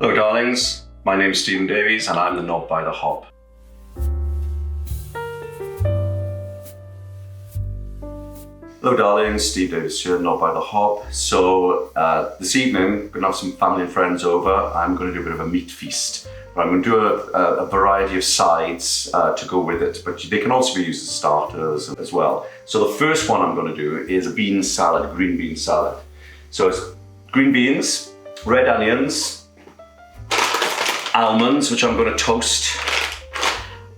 Hello darlings, my name is Stephen Davies and I'm the knob by the hob. Hello darlings, Steve Davies here, knob by the hob. So this evening, I'm going to have some family and friends over. I'm going to do a bit of a meat feast. I'm going to do a variety of sides to go with it, but they can also be used as starters as well. So the first one I'm going to do is a bean salad, green bean salad. So it's green beans, red onions, almonds, which I'm going to toast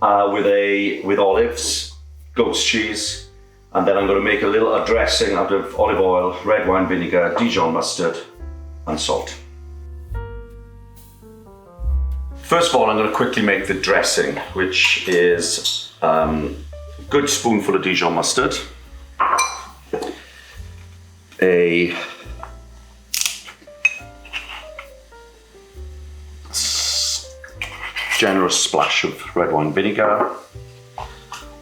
with olives, goat's cheese, and then I'm going to make a dressing out of olive oil, red wine vinegar, Dijon mustard, and salt. First of all, I'm going to quickly make the dressing, which is a good spoonful of Dijon mustard, a generous splash of red wine vinegar,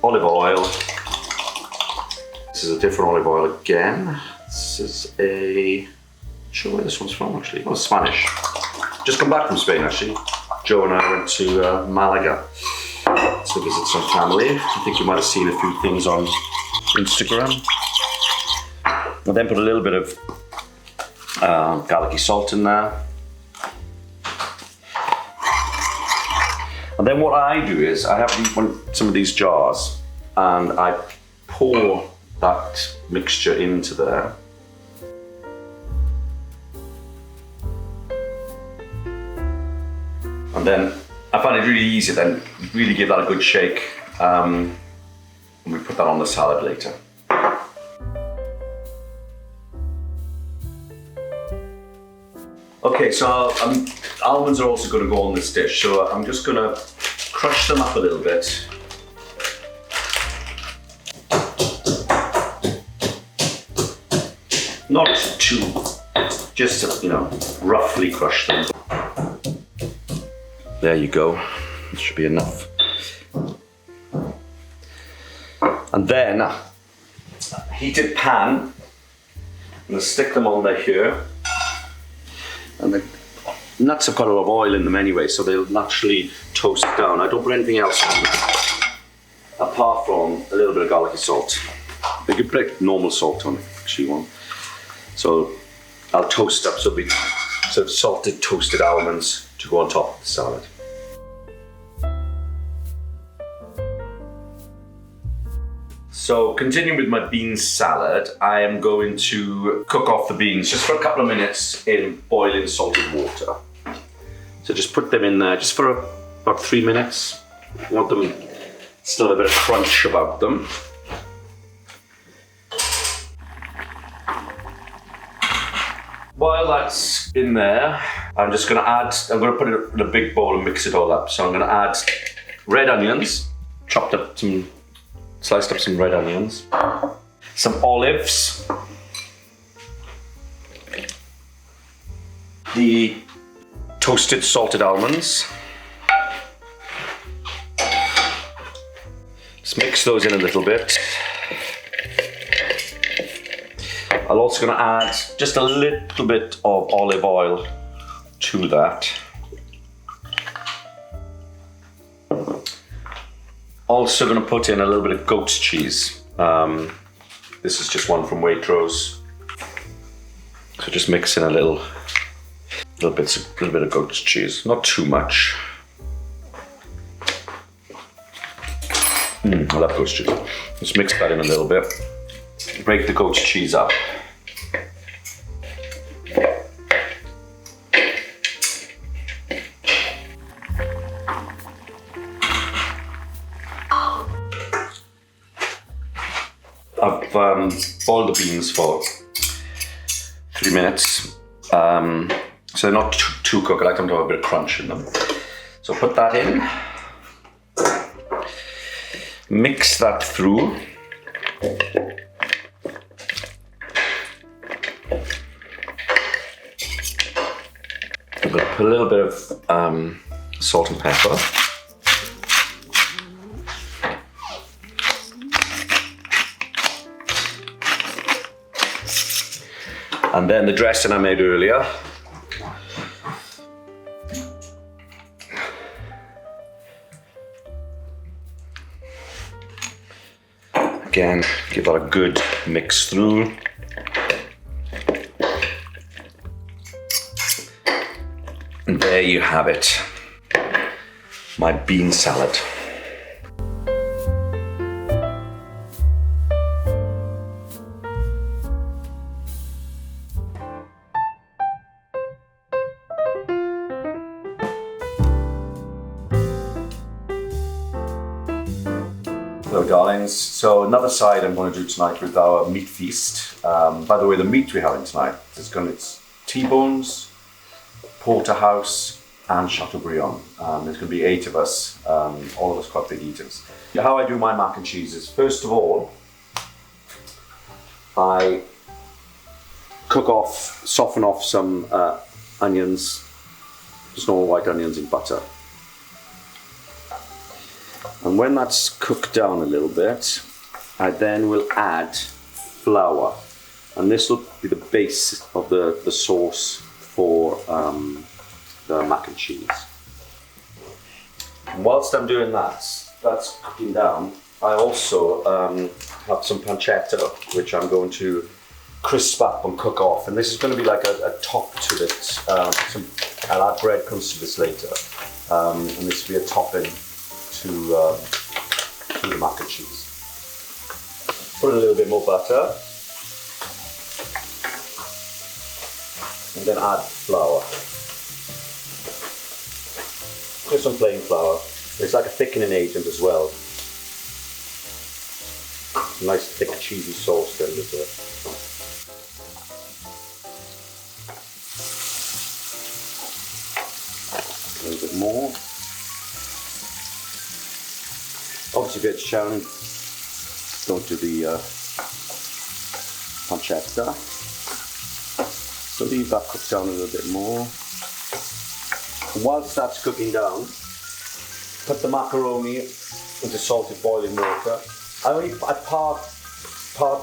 olive oil. This is a different olive oil again. This is I'm not sure where this one's from actually. Oh, Spanish. Just come back from Spain actually. Joe and I went to Malaga to visit some family. I think you might have seen a few things on Instagram. I then put a little bit of garlicky salt in there. And then what I do is I have some of these jars and I pour that mixture into there. And then I find it really easy then, really give that a good shake. And we put that on the salad later. Okay, so almonds are also going to go on this dish, so I'm just going to crush them up a little bit. Not too, just roughly crush them. There you go, that should be enough. And then, heated pan, I'm going to stick them on there here. And the nuts have got a lot of oil in them anyway, so they'll naturally toast down. I don't put anything else on them, apart from a little bit of garlicky salt. You can put normal salt on if you want. So I'll toast up some sort of salted, toasted almonds to go on top of the salad. So continuing with my bean salad, I am going to cook off the beans just for a couple of minutes in boiling salted water. So just put them in there just for about 3 minutes. You want them still have a bit of crunch about them. While that's in there, I'm going to put it in a big bowl and mix it all up. So I'm going to add red onions, sliced up some red onions, some olives, the toasted salted almonds. Just mix those in a little bit. I'm also going to add just a little bit of olive oil to that. Also going to put in a little bit of goat's cheese. This is just one from Waitrose. So just mix in a little bit of goat's cheese, not too much. I love goat's cheese. Just mix that in a little bit. Break the goat's cheese up. I've boiled the beans for 3 minutes, so they're not too cooked. I like them to have a bit of crunch in them. So put that in, mix that through. I'm going to put a little bit of salt and pepper. And then the dressing I made earlier. Again, give that a good mix through. And there you have it, my bean salad. Hello darlings, so another side I'm going to do tonight with our meat feast. By the way, the meat we're having tonight is it's T-bones, porterhouse and Chateaubriand. There's going to be 8 of us, all of us quite big eaters. How I do my mac and cheese is, first of all, I soften off some onions, just normal white onions in butter. And when that's cooked down a little bit, I then will add flour. And this will be the base of the sauce for the mac and cheese. And whilst I'm doing that's cooking down, I also have some pancetta, which I'm going to crisp up and cook off. And this is going to be like a top to it. I'll add breadcrumbs to this later. And this will be a topping to the mac and cheese. Put a little bit more butter and then add flour. Just some plain flour. It's like a thickening agent as well. Nice thick cheesy sauce then with it. A little bit more. Obviously, if it's challenge, don't do the pancetta. So leave that cook down a little bit more. And whilst that's cooking down, put the macaroni into salted boiling water. I part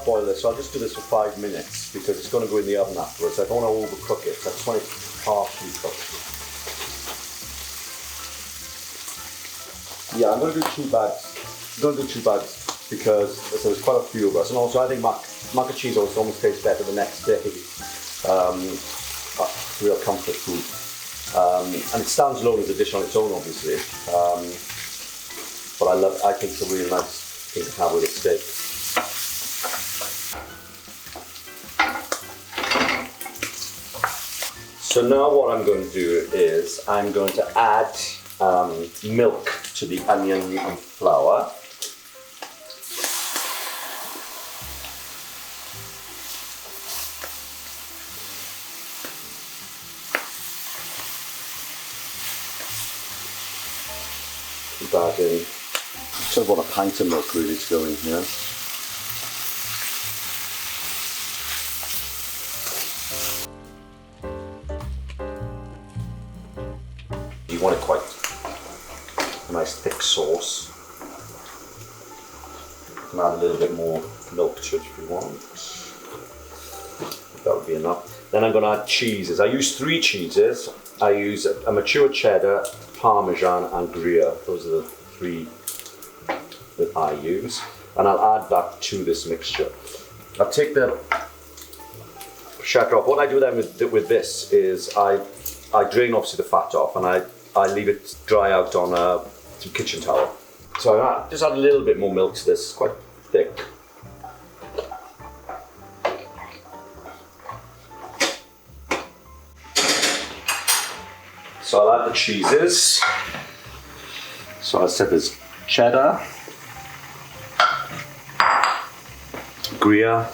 boil this, so I'll just do this for 5 minutes because it's going to go in the oven afterwards. I don't want to overcook it, so I just want it partially cooked. Yeah, I'm going to do 2 bags. I'm going to do 2 bags because there's quite a few of us, and also I think mac and cheese almost tastes better the next day. Real comfort food, and it stands alone as a dish on its own, obviously. But I think it's a really nice thing to have with a steak. So now what I'm going to do is I'm going to add milk to the onion and flour. Keep adding sort of about a pint of milk really to go in here. You want it quite a nice thick sauce. You can add a little bit more milk to it if you want. That would be enough. Then I'm going to add cheeses. I use 3 cheeses. I use a mature cheddar, Parmesan and Gruyere. Those are the 3 that I use. And I'll add that to this mixture. I'll take the shatter off. What I do then with this is I drain obviously the fat off and I leave it dry out on some kitchen towel. So I just add a little bit more milk to this. It's quite thick. So I'll add the cheeses. So I said there's cheddar, Gruyere,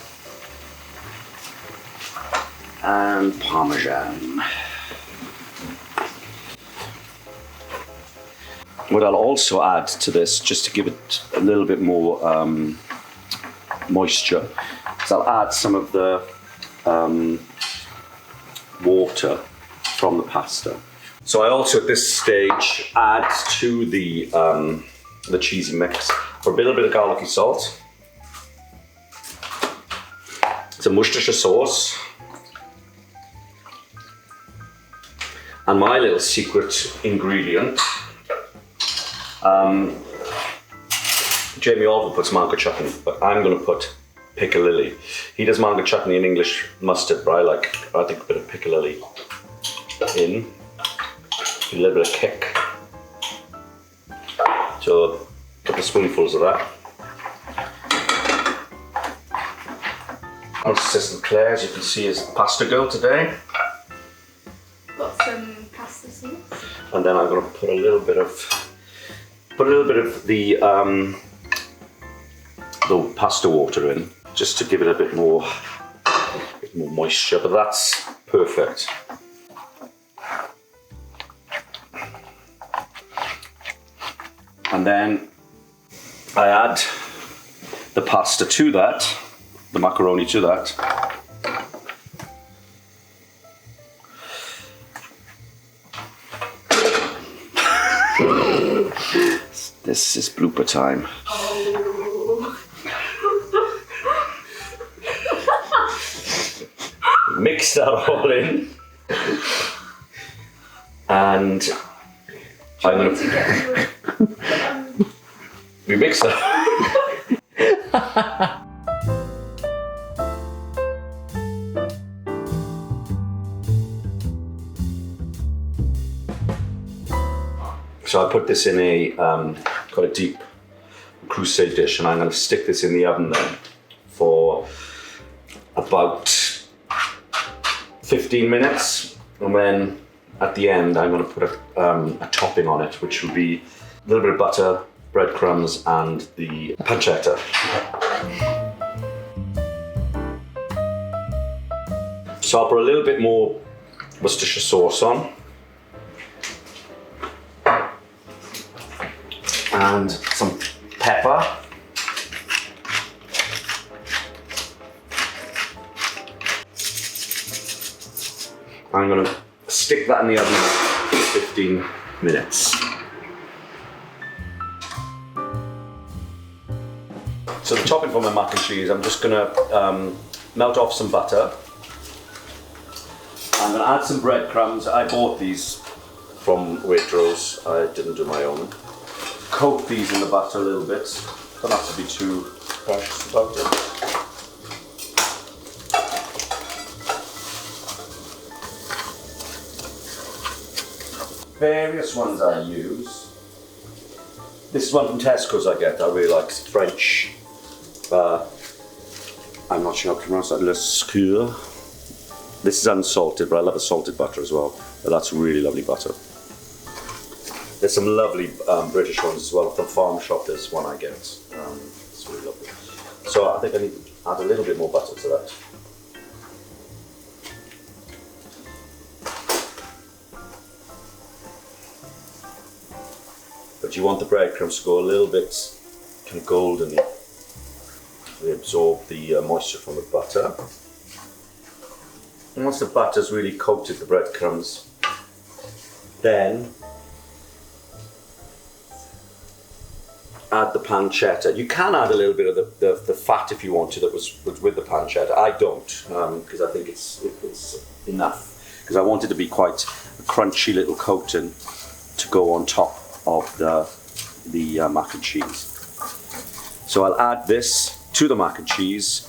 and Parmesan. What I'll also add to this, just to give it a little bit more moisture, is I'll add some of the water from the pasta. So I also at this stage add to the cheesy mix a little bit of garlicky salt. It's a Worcestershire sauce. And my little secret ingredient, Jamie Oliver puts mango chutney, but I'm going to put piccalilli. He does mango chutney in English mustard, but I think a bit of piccalilli in. A little bit of kick. So a couple of spoonfuls of that. Our assistant Claire, as you can see, is pasta girl today. Got some pasta sauce. And then I'm going to put a little bit of the pasta water in, just to give it a bit more moisture. But that's perfect. And then I add the pasta to that, the macaroni to that. This is blooper time. Oh. Mix that all in. And I'm going to... We mix that. So I put this in a quite a deep crusade dish, and I'm going to stick this in the oven then for about 15 minutes, and then at the end I'm going to put a topping on it, which will be a little bit of butter, breadcrumbs, and the pancetta. So I'll put a little bit more Worcestershire sauce on. And some pepper. I'm going to stick that in the oven for 15 minutes. So the topping for my mac and cheese, I'm just going to melt off some butter. I'm going to add some breadcrumbs. I bought these from Waitrose. I didn't do my own. Coat these in the butter a little bit. Don't have to be too precious about it. Various ones I use. This is one from Tesco's I get. I really like French. I'm not sure how to pronounce that. Le Scur. This is unsalted, but I love the salted butter as well. But that's really lovely butter. There's some lovely British ones as well from Farm Shop. This one I get. It's really lovely. So I think I need to add a little bit more butter to that. But you want the breadcrumbs to go a little bit kind of golden. They absorb the moisture from the butter. And once the butter's really coated the breadcrumbs, then add the pancetta. You can add a little bit of the fat if you want to that was with the pancetta. I don't, because I think it's enough. Because I want it to be quite a crunchy little coating to go on top of the mac and cheese. So I'll add this to the mac and cheese,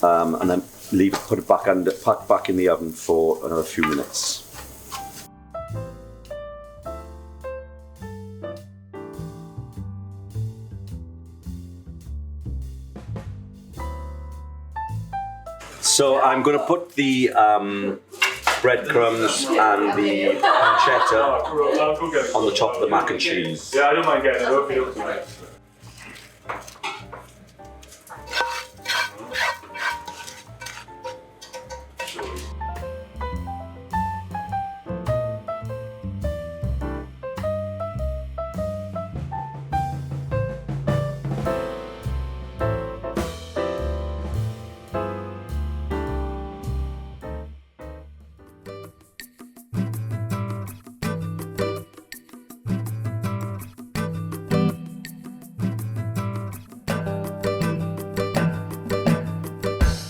and then put it back in the oven for another few minutes. So I'm going to put the breadcrumbs and the pancetta on the top of the mac and cheese. Yeah, I don't mind getting it. It'll be up to me.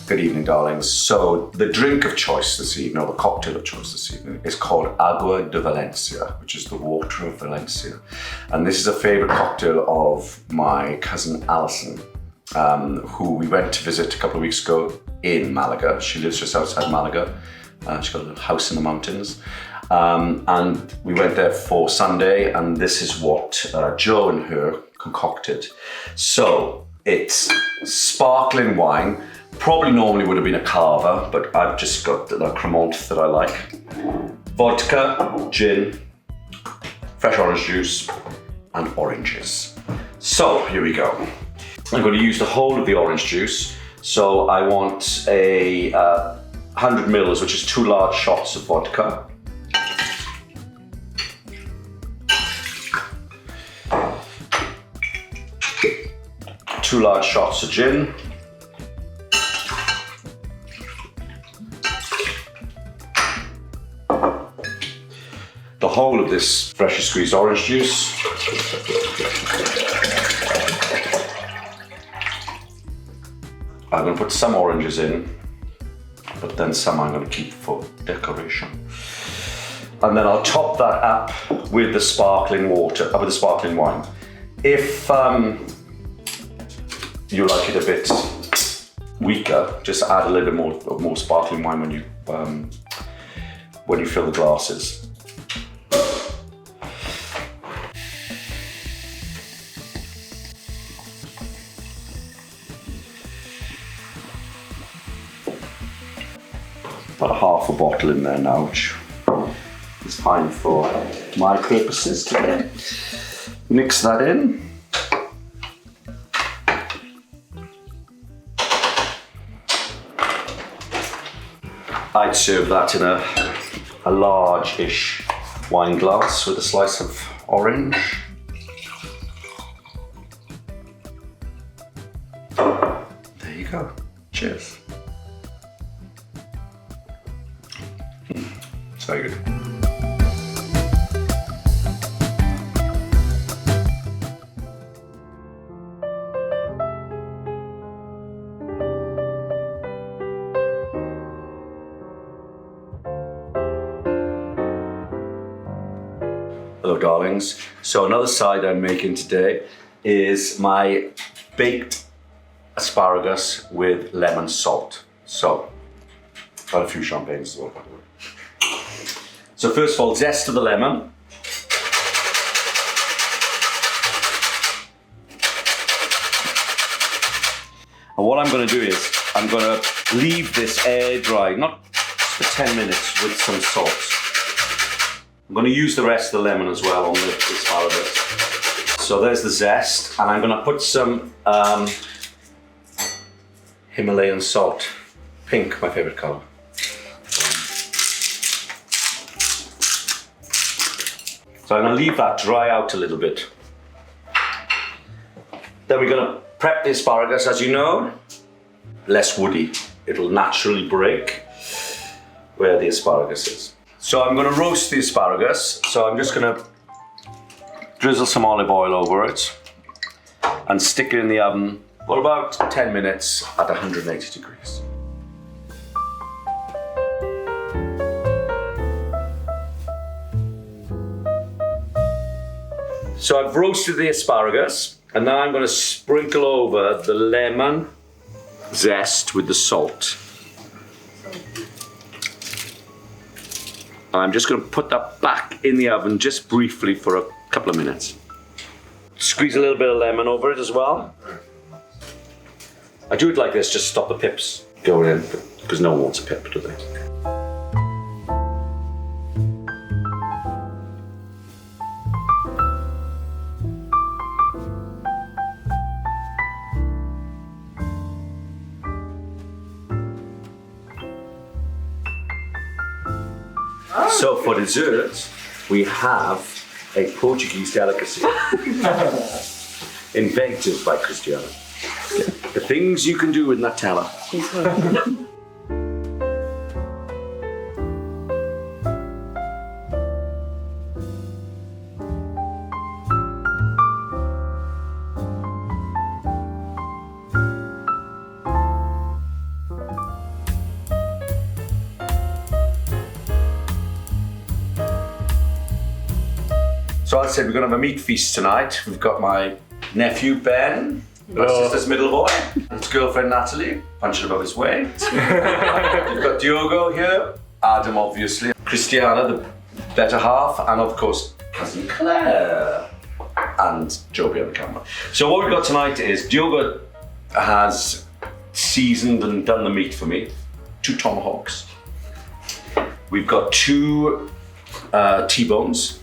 Good evening, darlings. So the drink of choice this evening, or the cocktail of choice this evening, is called Agua de Valencia, which is the water of Valencia. And this is a favourite cocktail of my cousin Alison, who we went to visit a couple of weeks ago in Malaga. She lives just outside Malaga. She's got a little house in the mountains. And we went there for Sunday, and this is what Joe and her concocted. So it's sparkling wine. Probably normally would have been a cava, but I've just got the Cremant that I like. Vodka, gin, fresh orange juice, and oranges. So here we go. I'm going to use the whole of the orange juice. So I want a 100 mils, which is 2 large shots of vodka. Two large shots of gin. The whole of this freshly squeezed orange juice. I'm going to put some oranges in, but then some I'm going to keep for decoration. And then I'll top that up with the sparkling water, with the sparkling wine. If you like it a bit weaker, just add a little bit more sparkling wine when you fill the glasses. About half a bottle in there now, which is fine for my purposes today. Mix that in. I'd serve that in a large-ish wine glass with a slice of orange. There you go. Cheers. It's very good. Hello, darlings. So another side I'm making today is my baked asparagus with lemon salt. So, got a few champagnes as well, by the way. So first of all, zest of the lemon. And what I'm going to do is, I'm going to leave this air dry, not for 10 minutes, with some salt. I'm going to use the rest of the lemon as well on the asparagus. So there's the zest, and I'm going to put some Himalayan salt. Pink, my favourite colour. So I'm going to leave that dry out a little bit. Then we're going to prep the asparagus, as you know, less woody. It'll naturally break where the asparagus is. So I'm going to roast the asparagus. So I'm just going to drizzle some olive oil over it and stick it in the oven for about 10 minutes at 180 degrees. So I've roasted the asparagus, and now I'm going to sprinkle over the lemon zest with the salt. I'm just going to put that back in the oven just briefly for a couple of minutes. Squeeze a little bit of lemon over it as well. I do it like this, just to stop the pips going in, because no one wants a pip, do they? So for dessert, we have a Portuguese delicacy invented by Cristiana. The things you can do with Nutella. So I said we're gonna have a meat feast tonight. We've got my nephew Ben, my sister's middle boy, and his girlfriend Natalie, punching above his weight. We've got Diogo here, Adam obviously, Cristiana, the better half, and of course cousin Claire, and Joe behind the camera. So what we've got tonight is Diogo has seasoned and done the meat for me. 2 tomahawks. We've got 2 T-bones,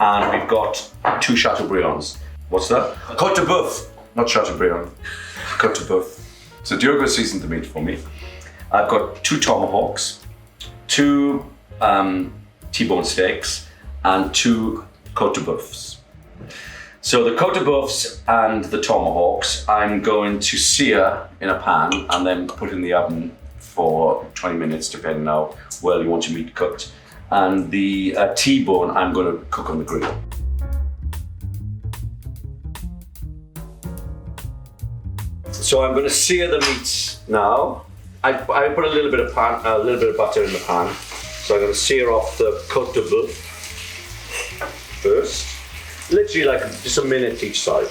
and we've got 2 chateaubriands. What's that? Côte de boeuf, not chateaubriand. Côte de boeuf. So Diogo seasoned the meat for me. I've got 2 tomahawks, 2 T-bone steaks, and 2 Côte de boeufs. So the Côte de boeufs and the tomahawks I'm going to sear in a pan and then put in the oven for 20 minutes, depending how well you want your meat cooked. And the T-bone I'm going to cook on the grill. So I'm going to sear the meats now. I put a little bit of butter in the pan. So I'm going to sear off the Côte de boeuf first. Literally like just a minute each side.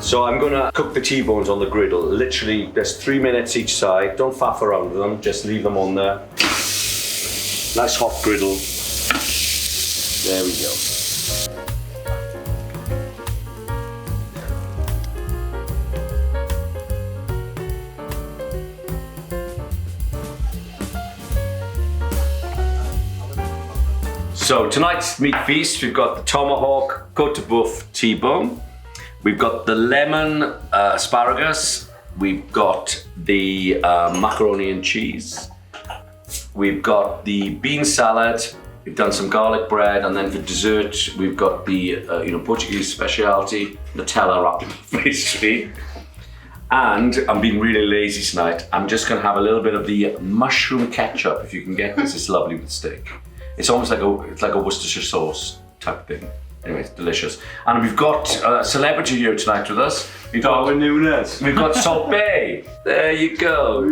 So I'm gonna cook the T-bones on the griddle. Literally, there's 3 minutes each side. Don't faff around with them, just leave them on there. Nice hot griddle. There we go. So tonight's meat feast, we've got the tomahawk, Côte de boeuf T-bone. We've got the lemon asparagus. We've got the macaroni and cheese. We've got the bean salad. We've done some garlic bread, and then for dessert we've got the Portuguese speciality Nutella wrapped in pastry. And I'm being really lazy tonight. I'm just gonna have a little bit of the mushroom ketchup. If you can get this, it's lovely with steak. It's almost like a Worcestershire sauce type thing. Anyway, it's delicious. And we've got a celebrity here tonight with us. We've got Nunes. We've got Salt Bay. There you go.